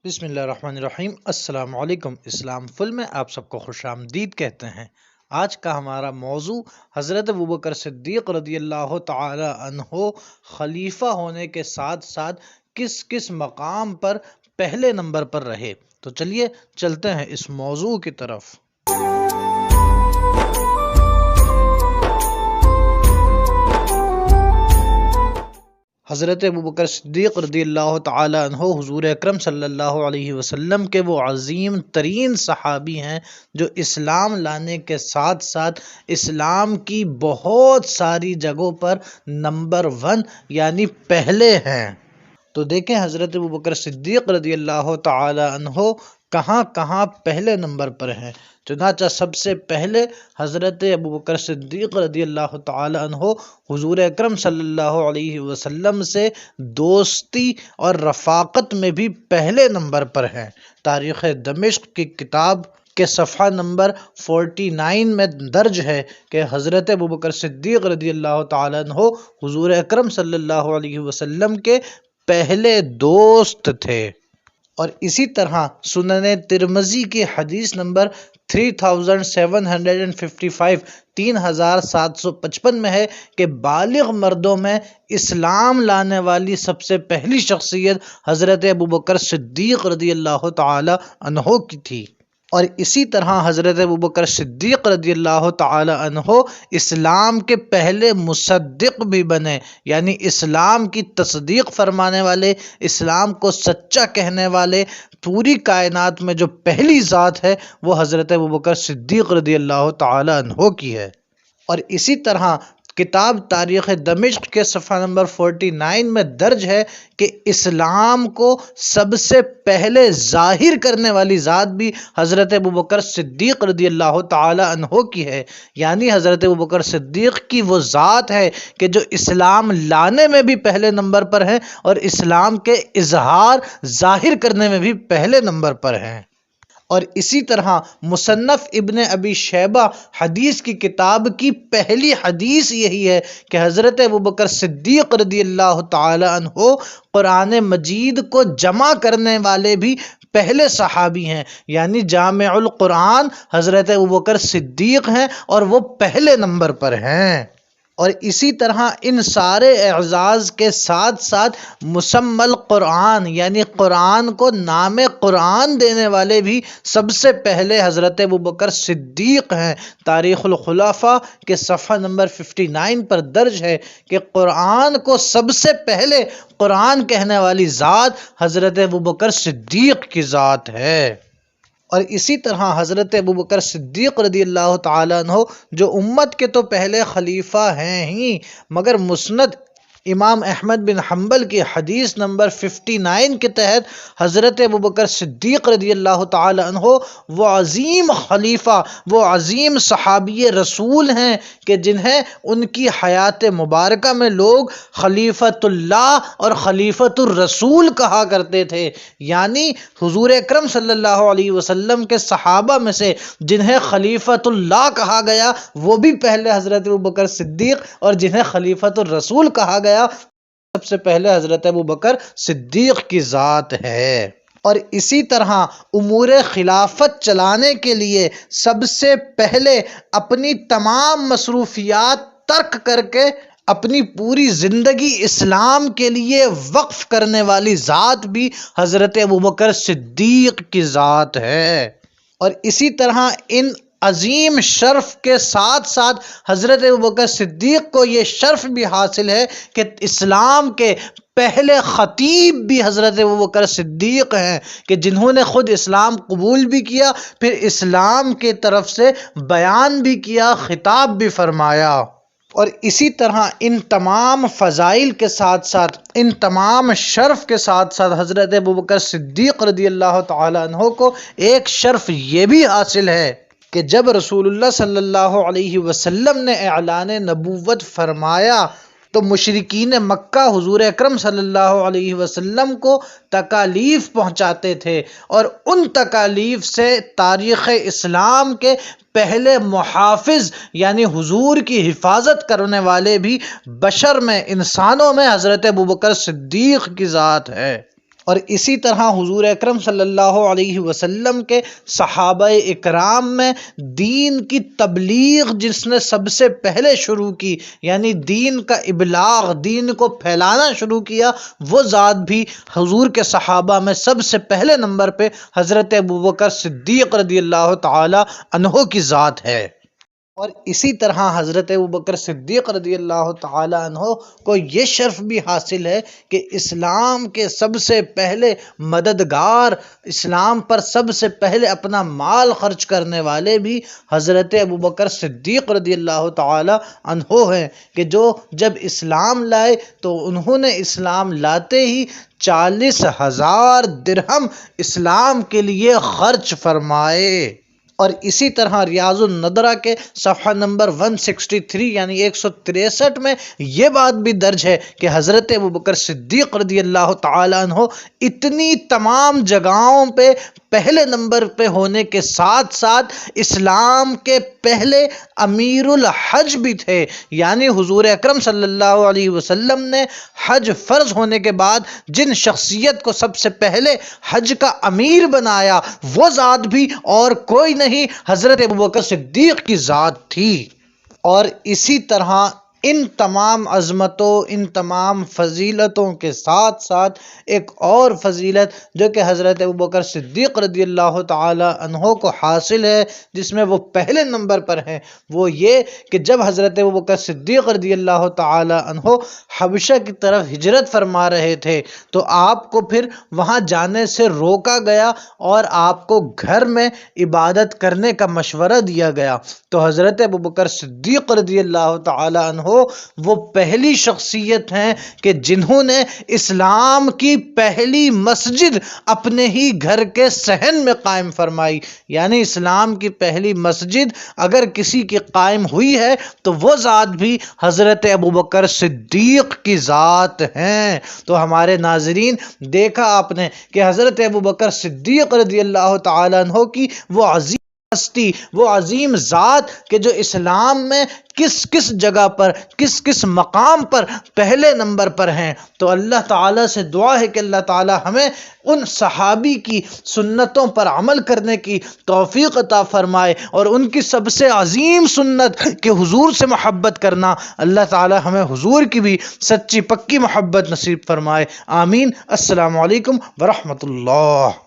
بسم اللہ الرحمن الرحیم۔ السلام علیکم۔ اسلام فل میں آپ سب کو خوش آمدید کہتے ہیں۔ آج کا ہمارا موضوع حضرت ابوبکر صدیق رضی اللہ تعالی عنہ خلیفہ ہونے کے ساتھ ساتھ کس کس مقام پر پہلے نمبر پر رہے۔ تو چلیے چلتے ہیں اس موضوع کی طرف۔ حضرت ابوبکر صدیق رضی اللہ تعالی عنہ حضور اکرم صلی اللہ علیہ وسلم کے وہ عظیم ترین صحابی ہیں جو اسلام لانے کے ساتھ ساتھ اسلام کی بہت ساری جگہوں پر نمبر 1 یعنی پہلے ہیں۔ تو دیکھیں حضرت ابوبکر صدیق رضی اللہ تعالی عنہ کہاں کہاں پہلے نمبر پر ہیں۔ چنانچہ سب سے پہلے حضرت ابوبکر صدیق رضی اللہ تعالی عنہ حضور اکرم صلی اللہ علیہ وسلم سے دوستی اور رفاقت میں بھی پہلے نمبر پر ہیں۔ تاریخ دمشق کی کتاب کے صفحہ نمبر 49 میں درج ہے کہ حضرت ابوبکر صدیق رضی اللہ تعالی عنہ حضور اکرم صلی اللہ علیہ وسلم کے پہلے دوست تھے۔ اور اسی طرح سنن ترمذی کی حدیث نمبر 3755 3755 میں ہے کہ بالغ مردوں میں اسلام لانے والی سب سے پہلی شخصیت حضرت ابوبکر صدیق رضی اللہ تعالی عنہ کی تھی۔ اور اسی طرح حضرت ابوبکر صدیق رضی اللہ تعالی عنہ اسلام کے پہلے مصدق بھی بنے، یعنی اسلام کی تصدیق فرمانے والے، اسلام کو سچا کہنے والے۔ پوری کائنات میں جو پہلی ذات ہے وہ حضرت ابوبکر صدیق رضی اللہ تعالی عنہ کی ہے۔ اور اسی طرح کتاب تاریخ دمشق کے صفحہ نمبر 49 میں درج ہے کہ اسلام کو سب سے پہلے ظاہر کرنے والی ذات بھی حضرت ابوبکر صدیق رضی اللہ تعالی عنہ کی ہے، یعنی حضرت ابوبکر صدیق کی وہ ذات ہے کہ جو اسلام لانے میں بھی پہلے نمبر پر ہیں اور اسلام کے اظہار ظاہر کرنے میں بھی پہلے نمبر پر ہیں۔ اور اسی طرح مصنف ابن ابی شیبہ حدیث کی کتاب کی پہلی حدیث یہی ہے کہ حضرت ابوبکر صدیق رضی اللہ تعالی عنہ قرآن مجید کو جمع کرنے والے بھی پہلے صحابی ہیں، یعنی جامع القرآن حضرت ابوبکر صدیق ہیں اور وہ پہلے نمبر پر ہیں۔ اور اسی طرح ان سارے اعزاز کے ساتھ ساتھ مسمی القرآن یعنی قرآن کو نام قرآن دینے والے بھی سب سے پہلے حضرت ابوبکر صدیق ہیں۔ تاریخ الخلفاء کے صفحہ نمبر 59 پر درج ہے کہ قرآن کو سب سے پہلے قرآن کہنے والی ذات حضرت ابوبکر صدیق کی ذات ہے۔ اور اسی طرح حضرت ابوبکر صدیق رضی اللہ تعالی عنہ جو امت کے تو پہلے خلیفہ ہیں ہی، مگر مسند امام احمد بن حنبل کی حدیث نمبر 59 کے تحت حضرت ابوبکر صدیق رضی اللہ تعالی عنہ وہ عظیم خلیفہ، وہ عظیم صحابی رسول ہیں کہ جنہیں ان کی حیات مبارکہ میں لوگ خلیفۃ اللہ اور خلیفۃ الرسول کہا کرتے تھے، یعنی حضور اکرم صلی اللہ علیہ وسلم کے صحابہ میں سے جنہیں خلیفۃ اللہ کہا گیا وہ بھی پہلے حضرت ابوبکر صدیق، اور جنہیں خلیفۃ الرسول کہا گیا سب سے پہلے حضرت ابوبکر صدیق کی ذات ہے۔ اور اسی طرح امور خلافت چلانے کے لیے سب سے پہلے اپنی تمام مصروفیات ترک کر کے اپنی پوری زندگی اسلام کے لیے وقف کرنے والی ذات بھی حضرت ابوبکر صدیق کی ذات ہے۔ اور اسی طرح ان عظیم شرف کے ساتھ ساتھ حضرت ابوبکر صدیق کو یہ شرف بھی حاصل ہے کہ اسلام کے پہلے خطیب بھی حضرت ابوبکر صدیق ہیں کہ جنہوں نے خود اسلام قبول بھی کیا، پھر اسلام کی طرف سے بیان بھی کیا، خطاب بھی فرمایا۔ اور اسی طرح ان تمام فضائل کے ساتھ ساتھ، ان تمام شرف کے ساتھ ساتھ حضرت ابوبکر صدیق رضی اللہ تعالی عنہ کو ایک شرف یہ بھی حاصل ہے کہ جب رسول اللہ صلی اللہ علیہ وسلم نے اعلان نبوت فرمایا تو مشرکین مکہ حضور اکرم صلی اللہ علیہ وسلم کو تکالیف پہنچاتے تھے، اور ان تکالیف سے تاریخ اسلام کے پہلے محافظ یعنی حضور کی حفاظت کرنے والے بھی بشر میں، انسانوں میں حضرت ابوبکر صدیق کی ذات ہے۔ اور اسی طرح حضور اکرم صلی اللہ علیہ وسلم کے صحابہ اکرام میں دین کی تبلیغ جس نے سب سے پہلے شروع کی، یعنی دین کا ابلاغ، دین کو پھیلانا شروع کیا، وہ ذات بھی حضور کے صحابہ میں سب سے پہلے نمبر پہ حضرت ابوبکر صدیق رضی اللہ تعالی عنہ کی ذات ہے۔ اور اسی طرح حضرت ابوبکر صدیق رضی اللہ تعالی عنہ کو یہ شرف بھی حاصل ہے کہ اسلام کے سب سے پہلے مددگار، اسلام پر سب سے پہلے اپنا مال خرچ کرنے والے بھی حضرت ابوبکر صدیق رضی اللہ تعالی عنہ ہیں، کہ جو جب اسلام لائے تو انہوں نے اسلام لاتے ہی 40,000 درہم اسلام کے لیے خرچ فرمائے۔ اور اسی طرح ریاض النظرہ کے صفحہ نمبر 163 یعنی 163 میں یہ بات بھی درج ہے کہ حضرت ابوبکر صدیق رضی اللہ تعالی عنہ اتنی تمام جگہوں پہ پہلے نمبر پہ ہونے کے ساتھ ساتھ اسلام کے پہلے امیر الحج بھی تھے، یعنی حضور اکرم صلی اللہ علیہ وسلم نے حج فرض ہونے کے بعد جن شخصیت کو سب سے پہلے حج کا امیر بنایا وہ ذات بھی اور کوئی نہیں، حضرت ابوبکر صدیق کی ذات تھی۔ اور اسی طرح ان تمام عظمتوں، ان تمام فضیلتوں کے ساتھ ساتھ ایک اور فضیلت جو کہ حضرت ابوبکر صدیق رضی اللہ تعالی عنہ کو حاصل ہے، جس میں وہ پہلے نمبر پر ہیں، وہ یہ کہ جب حضرت ابوبکر صدیق رضی اللہ تعالی عنہ حبشہ کی طرف ہجرت فرما رہے تھے تو آپ کو پھر وہاں جانے سے روکا گیا اور آپ کو گھر میں عبادت کرنے کا مشورہ دیا گیا۔ تو حضرت ابوبکر صدیق رضی اللہ تعالی عنہ وہ پہلی شخصیت ہیں کہ جنہوں نے اسلام کی پہلی مسجد اپنے ہی گھر کے صحن میں قائم فرمائی، یعنی اسلام کی پہلی مسجد اگر کسی کی قائم ہوئی ہے تو وہ ذات بھی حضرت ابوبکر صدیق کی ذات ہیں۔ تو ہمارے ناظرین دیکھا آپ نے کہ حضرت ابوبکر صدیق رضی اللہ تعالیٰ عنہ کی وہ عظیم ہستی، وہ عظیم ذات کہ جو اسلام میں کس کس جگہ پر، کس کس مقام پر پہلے نمبر پر ہیں۔ تو اللہ تعالیٰ سے دعا ہے کہ اللہ تعالیٰ ہمیں ان صحابی کی سنتوں پر عمل کرنے کی توفیق عطا فرمائے، اور ان کی سب سے عظیم سنت کہ حضور سے محبت کرنا، اللہ تعالیٰ ہمیں حضور کی بھی سچی پکی محبت نصیب فرمائے۔ آمین۔ السلام علیکم ورحمۃ اللہ۔